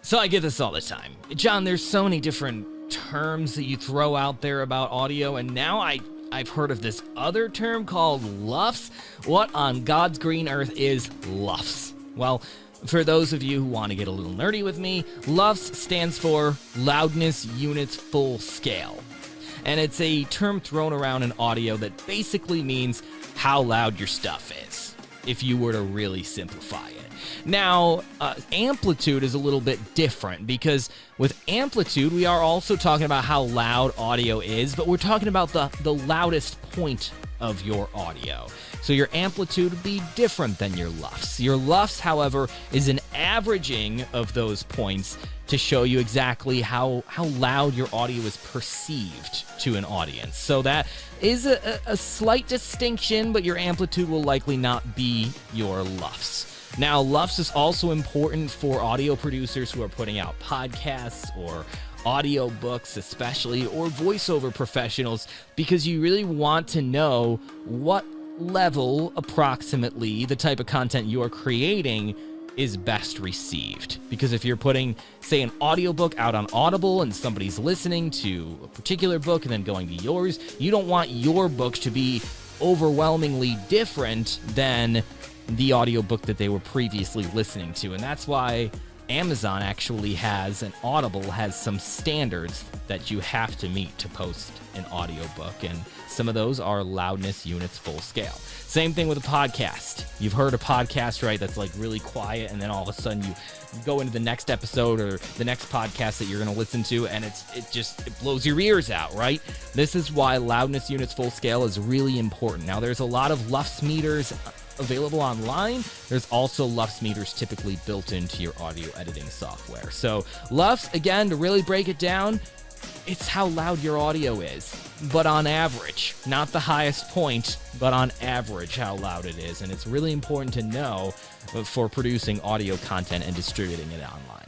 So I get this all the time. John, there's so many different terms that you throw out there about audio, and now I've heard of this other term called LUFS. What on God's green earth is LUFS? Well, for those of you who want to get a little nerdy with me, LUFS stands for Loudness Units Full Scale. And it's a term thrown around in audio that basically means how loud your stuff is, if you were to really simplify it. Now, amplitude is a little bit different, because with amplitude, we are also talking about how loud audio is, but we're talking about the loudest point of your audio. So your amplitude would be different than your LUFS. Your LUFS, however, is an averaging of those points to show you exactly how loud your audio is perceived to an audience. So that is a slight distinction, but your amplitude will likely not be your LUFS. Now, LUFS is also important for audio producers who are putting out podcasts or audio books especially, or voiceover professionals, because you really want to know what level approximately the type of content you're creating is best received. Because if you're putting, say, an audiobook out on Audible and somebody's listening to a particular book and then going to yours, you don't want your book to be overwhelmingly different than the audiobook that they were previously listening to. And that's why Amazon actually has, and Audible has, some standards that you have to meet to post an audiobook, and some of those are loudness units full scale. Same thing with a podcast. You've heard a podcast, right, that's like really quiet, and then all of a sudden you go into the next episode or the next podcast that you're going to listen to, and it blows your ears out, right? This is why loudness units full scale is really important. Now, there's a lot of LUFS meters available online. There's also LUFS meters typically built into your audio editing software. So LUFS, again, to really break it down, it's how loud your audio is, but on average, not the highest point, but on average how loud it is. And it's really important to know for producing audio content and distributing it online.